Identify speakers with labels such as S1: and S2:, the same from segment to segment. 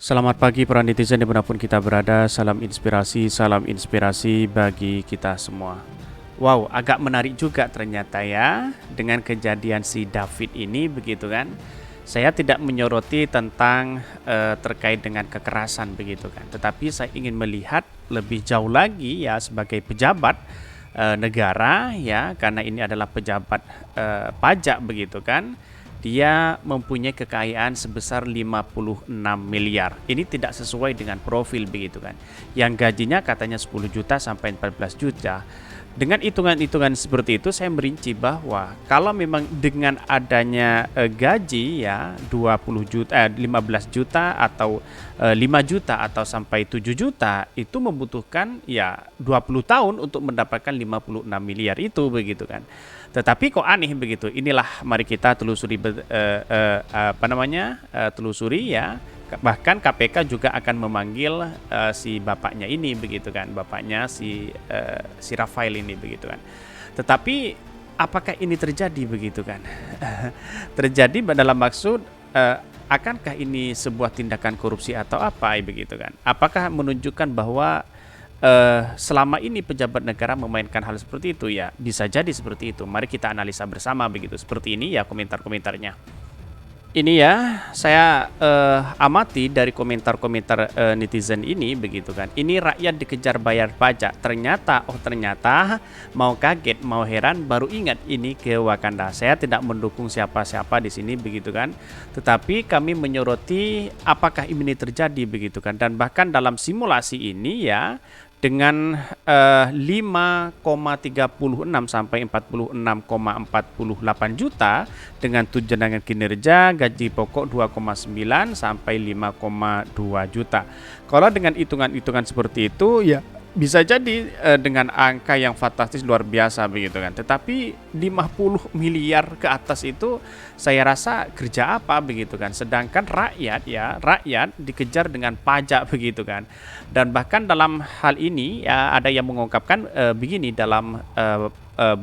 S1: Selamat pagi para netizen dimanapun kita berada, salam inspirasi bagi kita semua. Wow, agak menarik juga ternyata ya dengan kejadian si David ini begitu kan. Saya tidak menyoroti tentang terkait dengan kekerasan begitu kan, tetapi saya ingin melihat lebih jauh lagi ya sebagai pejabat negara ya, karena ini adalah pejabat pajak begitu kan. Dia mempunyai kekayaan sebesar 56 miliar. Ini tidak sesuai dengan profil begitu kan. Yang gajinya katanya 10 juta sampai 14 juta. Dengan hitungan-hitungan seperti itu saya merinci bahwa kalau memang dengan adanya gaji ya 20 juta 15 juta atau 5 juta atau sampai 7 juta itu membutuhkan ya 20 tahun untuk mendapatkan 56 miliar itu begitu kan. Tetapi kok aneh begitu. Inilah mari kita telusuri telusuri ya. Bahkan KPK juga akan memanggil si bapaknya ini begitu kan, bapaknya si Rafael ini begitu kan. Tetapi apakah ini terjadi begitu kan? Terjadi dalam maksud akankah ini sebuah tindakan korupsi atau apa begitu kan? Apakah menunjukkan bahwa selama ini pejabat negara memainkan hal seperti itu? Ya bisa jadi seperti itu. Mari kita analisa bersama begitu. Seperti ini ya komentar-komentarnya. Ini ya saya amati dari komentar-komentar netizen ini begitu kan. Ini rakyat dikejar bayar pajak. Ternyata mau kaget, mau heran baru ingat ini ke Wakanda. Saya tidak mendukung siapa-siapa di sini begitu kan. Tetapi kami menyoroti apakah ini terjadi begitu kan. Dan bahkan dalam simulasi ini ya dengan 5,36 sampai 46,48 juta dengan tunjangan kinerja gaji pokok 2,9 sampai 5,2 juta. Kalau dengan hitungan-hitungan seperti itu ya bisa jadi dengan angka yang fantastis luar biasa begitu kan. Tetapi 50 miliar ke atas itu saya rasa kerja apa begitu kan. Sedangkan rakyat dikejar dengan pajak begitu kan. Dan bahkan dalam hal ini ya ada yang mengungkapkan begini dalam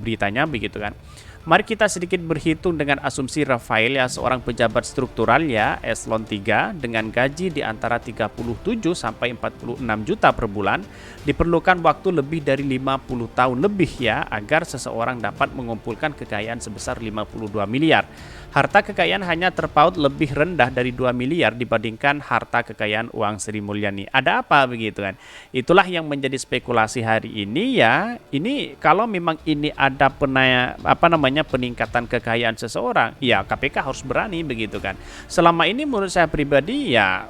S1: beritanya begitu kan. Mari kita sedikit berhitung dengan asumsi Rafael ya seorang pejabat struktural ya eselon 3 dengan gaji di antara 37 sampai 46 juta per bulan. Diperlukan waktu lebih dari 50 tahun lebih ya agar seseorang dapat mengumpulkan kekayaan sebesar 52 miliar. Harta kekayaan hanya terpaut lebih rendah dari 2 miliar dibandingkan harta kekayaan uang Sri Mulyani. Ada apa begitu kan? Itulah yang menjadi spekulasi hari ini ya. Ini kalau memang ini ada peningkatan kekayaan seseorang, ya KPK harus berani begitu kan. Selama ini menurut saya pribadi ya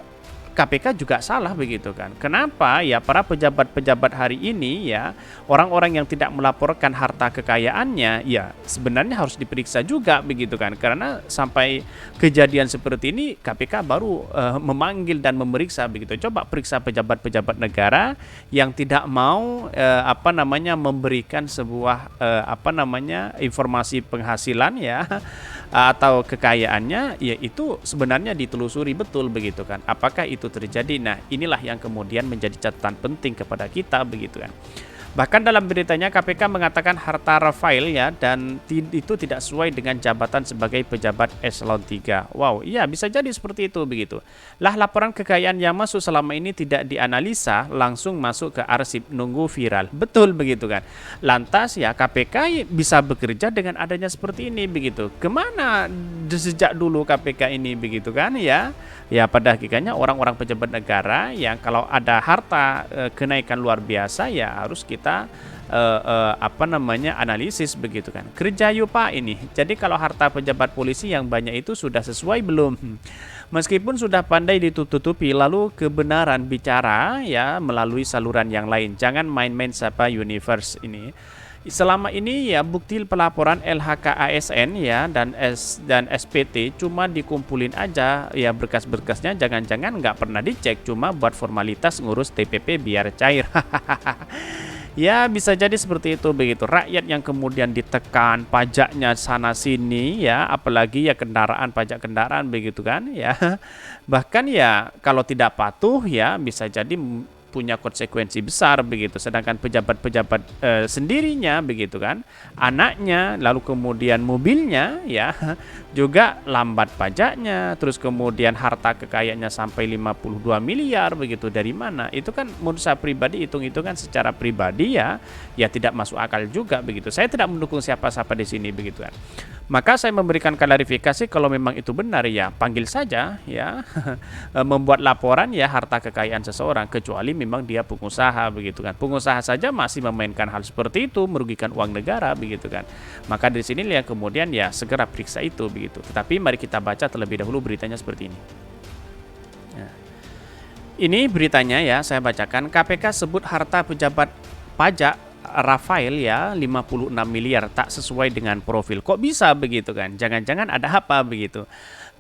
S1: KPK juga salah begitu kan. Kenapa ya para pejabat-pejabat hari ini ya orang-orang yang tidak melaporkan harta kekayaannya ya sebenarnya harus diperiksa juga begitu kan. Karena sampai kejadian seperti ini KPK baru memanggil dan memeriksa begitu. Coba periksa pejabat-pejabat negara yang tidak mau memberikan sebuah informasi penghasilan ya atau kekayaannya, ya itu sebenarnya ditelusuri betul begitu kan. Apakah itu terjadi? Nah, inilah yang kemudian menjadi catatan penting kepada kita begitu kan. Bahkan dalam beritanya KPK mengatakan harta Rafael ya dan itu tidak sesuai dengan jabatan sebagai pejabat eselon 3. Wow, iya bisa jadi seperti itu begitu. Lah laporan kekayaan yang masuk selama ini tidak dianalisa, langsung masuk ke arsip nunggu viral. Betul begitu kan. Lantas ya KPK bisa bekerja dengan adanya seperti ini begitu. Kemana sejak dulu KPK ini begitu kan ya? Ya pada hakikatnya orang-orang pejabat negara yang kalau ada harta kenaikan luar biasa ya harus kita analisis begitu kan. Kerja yuk Pak ini. Jadi kalau harta pejabat polisi yang banyak itu sudah sesuai belum? Meskipun sudah pandai ditutupi lalu kebenaran bicara ya melalui saluran yang lain. Jangan main-main siapa universe ini. Selama ini ya bukti pelaporan LHKASN ya dan SPT cuma dikumpulin aja ya berkas-berkasnya, jangan-jangan nggak pernah dicek, cuma buat formalitas ngurus TPP biar cair. Ya bisa jadi seperti itu begitu. Rakyat yang kemudian ditekan pajaknya sana sini ya, apalagi ya pajak kendaraan begitu kan ya. Bahkan ya kalau tidak patuh ya bisa jadi punya konsekuensi besar begitu. Sedangkan pejabat-pejabat sendirinya begitu kan, anaknya, lalu kemudian mobilnya ya juga lambat pajaknya, terus kemudian harta kekayaannya sampai 52 miliar begitu. Dari mana? Itu kan menurut saya pribadi, hitung-hitungan secara pribadi ya tidak masuk akal juga begitu. Saya tidak mendukung siapa-siapa di sini begitu kan. Maka saya memberikan klarifikasi, kalau memang itu benar ya panggil saja ya membuat laporan ya harta kekayaan seseorang, kecuali memang dia pengusaha begitu kan. Pengusaha saja masih memainkan hal seperti itu, merugikan uang negara begitu kan. Maka dari sini ya kemudian ya segera periksa itu begitu. Tetapi mari kita baca terlebih dahulu beritanya seperti ini. Ya. Ini beritanya ya, saya bacakan. KPK sebut harta pejabat pajak Rafael ya 56 miliar tak sesuai dengan profil. Kok bisa begitu kan? Jangan-jangan ada apa begitu.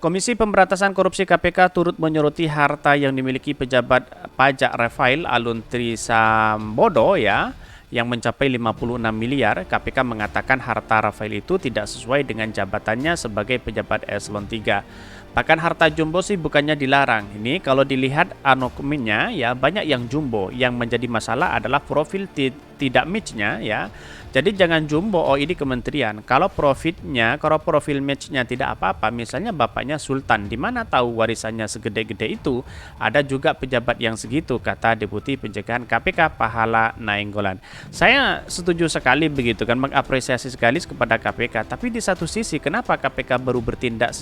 S1: Komisi Pemberantasan Korupsi KPK turut menyoroti harta yang dimiliki pejabat pajak Rafael Aluntri Sambodo ya yang mencapai 56 miliar. KPK mengatakan harta Rafael itu tidak sesuai dengan jabatannya sebagai pejabat eselon 3. Bahkan harta jumbo sih bukannya dilarang. Ini kalau dilihat anokumennya ya banyak yang jumbo. Yang menjadi masalah adalah profil tidak match-nya ya. Jadi jangan jumbo, oh ini kementerian. Kalau profil match-nya tidak apa-apa, misalnya bapaknya Sultan, di mana tahu warisannya segede-gede itu? Ada juga pejabat yang segitu, kata Deputi Pencegahan KPK Pahala Nainggolan. Saya setuju sekali begitu kan, mengapresiasi sekali kepada KPK. Tapi di satu sisi, kenapa KPK baru bertindak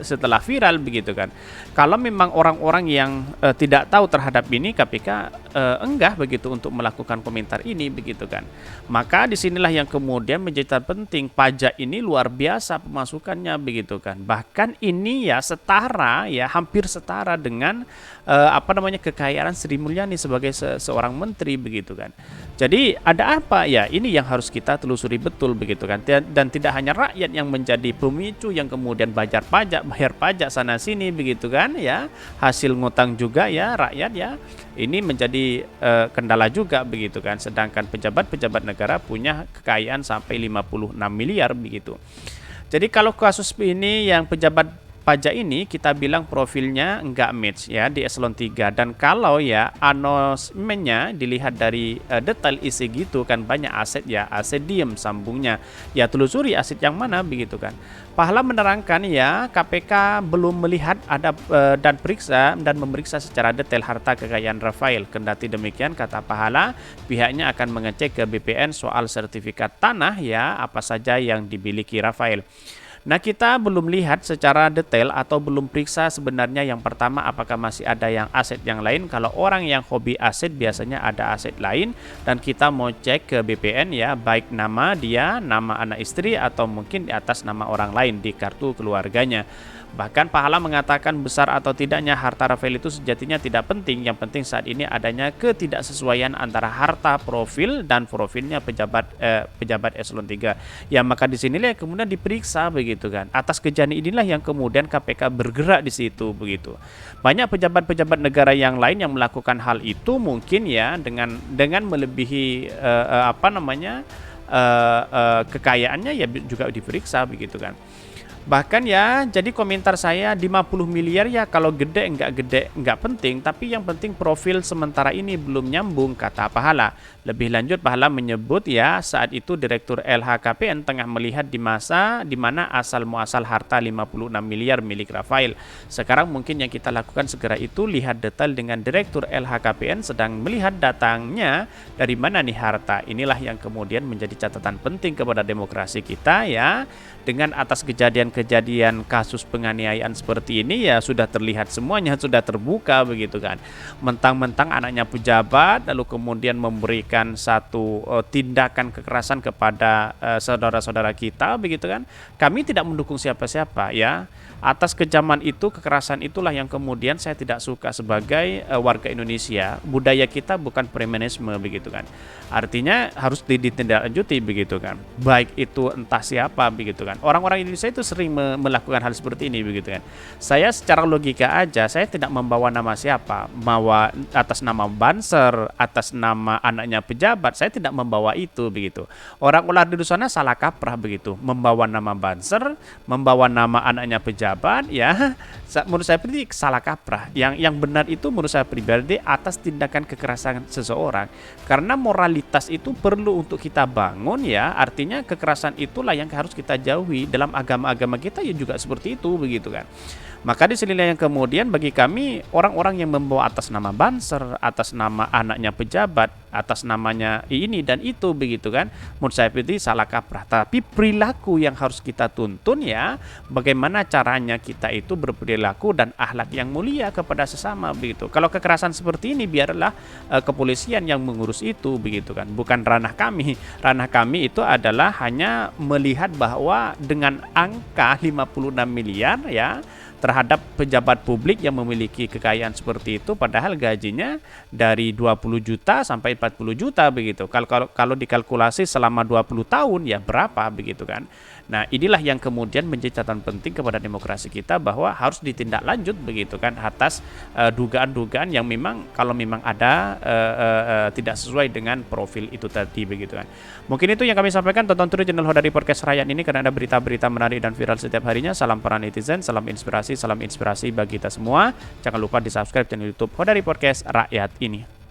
S1: setelah viral begitu kan? Kalau memang orang-orang yang tidak tahu terhadap ini, KPK enggak begitu untuk melakukan komentar ini begitu kan. Maka disinilah yang kemudian menjadi penting, pajak ini luar biasa pemasukannya begitu kan. Bahkan ini ya setara ya hampir setara dengan kekayaan Sri Mulyani sebagai seorang menteri begitu kan. Jadi ada apa ya, ini yang harus kita telusuri betul begitu kan. Dan tidak hanya rakyat yang menjadi pemicu yang kemudian bayar pajak sana sini begitu kan ya. Hasil ngutang juga ya rakyat ya. Ini menjadi kendala juga begitu kan. Sedangkan pejabat-pejabat negara punya kekayaan sampai 56 miliar begitu. Jadi kalau kasus ini yang pejabat pajak ini kita bilang profilnya enggak match ya di eselon 3, dan kalau ya anosmennya dilihat dari detail isi gitu kan banyak aset ya, aset diem sambungnya ya, telusuri aset yang mana begitu kan. Pahala menerangkan ya KPK belum melihat ada dan memeriksa secara detail harta kekayaan Rafael. Kendati demikian kata Pahala, pihaknya akan mengecek ke BPN soal sertifikat tanah ya apa saja yang dimiliki Rafael. Nah, kita belum lihat secara detail atau belum periksa sebenarnya yang pertama apakah masih ada yang aset yang lain. Kalau orang yang hobi aset biasanya ada aset lain, dan kita mau cek ke BPN ya, baik nama dia, nama anak istri, atau mungkin di atas nama orang lain di kartu keluarganya. Bahkan Pahala mengatakan besar atau tidaknya harta Rafael itu sejatinya tidak penting. Yang penting saat ini adanya ketidaksesuaian antara harta profil dan profilnya pejabat eselon 3. Ya maka di sinilah kemudian diperiksa begitu kan. Atas kejadian inilah yang kemudian KPK bergerak di situ begitu. Banyak pejabat-pejabat negara yang lain yang melakukan hal itu mungkin ya dengan melebihi kekayaannya ya juga diperiksa begitu kan. Bahkan ya, jadi komentar saya 50 miliar ya kalau gede enggak penting, tapi yang penting profil sementara ini belum nyambung, kata Pahala. Lebih lanjut Pahala menyebut ya saat itu Direktur LHKPN tengah melihat di mana asal muasal harta 56 miliar milik Rafael. Sekarang mungkin yang kita lakukan segera itu lihat detail dengan Direktur LHKPN sedang melihat datangnya dari mana nih harta. Inilah yang kemudian menjadi catatan penting kepada demokrasi kita ya. Dengan atas kejadian kasus penganiayaan seperti ini ya sudah terlihat semuanya, sudah terbuka begitu kan. Mentang-mentang anaknya pejabat lalu kemudian memberikan satu tindakan kekerasan kepada saudara-saudara kita begitu kan. Kami tidak mendukung siapa-siapa ya. Atas kejaman itu, kekerasan itulah yang kemudian saya tidak suka sebagai warga Indonesia. Budaya kita bukan premanisme begitu kan. Artinya harus ditindaklanjuti begitu kan. Baik itu entah siapa begitu kan. Orang-orang Indonesia itu sering melakukan hal seperti ini begitu kan. Saya secara logika aja, saya tidak membawa nama siapa, bawa atas nama Banser, atas nama anaknya pejabat, saya tidak membawa itu begitu. Orang ular di sana salah kaprah begitu, membawa nama Banser, membawa nama anaknya pejabat, ya. Menurut saya pribadi salah kaprah. Yang benar itu menurut saya pribadi atas tindakan kekerasan seseorang. Karena moralitas itu perlu untuk kita bangun ya, artinya kekerasan itulah yang harus kita jauhi. Dalam agama-agama kita ya juga seperti itu begitu kan. Maka di sinilah yang kemudian bagi kami orang-orang yang membawa atas nama Banser, atas nama anaknya pejabat, atas namanya ini dan itu begitu kan, menurut saya itu salah kaprah. Tapi perilaku yang harus kita tuntun ya, bagaimana caranya kita itu berperilaku dan akhlak yang mulia kepada sesama begitu. Kalau kekerasan seperti ini biarlah kepolisian yang mengurus itu begitu kan, bukan ranah kami. Ranah kami itu adalah hanya melihat bahwa dengan angka 56 miliar ya terhadap pejabat publik yang memiliki kekayaan seperti itu, padahal gajinya dari 20 juta sampai 40 juta begitu. Kalau dikalkulasi selama 20 tahun ya berapa begitu kan. Nah, inilah yang kemudian menjadi catatan penting kepada demokrasi kita bahwa harus ditindaklanjut begitu kan atas dugaan-dugaan yang memang kalau memang ada tidak sesuai dengan profil itu tadi begitu kan. Mungkin itu yang kami sampaikan. Tonton terus channel Hodari Podcast Rakyat ini karena ada berita-berita menarik dan viral setiap harinya. Salam para netizen, salam inspirasi bagi kita semua. Jangan lupa di subscribe channel YouTube Hodari Podcast Rakyat ini.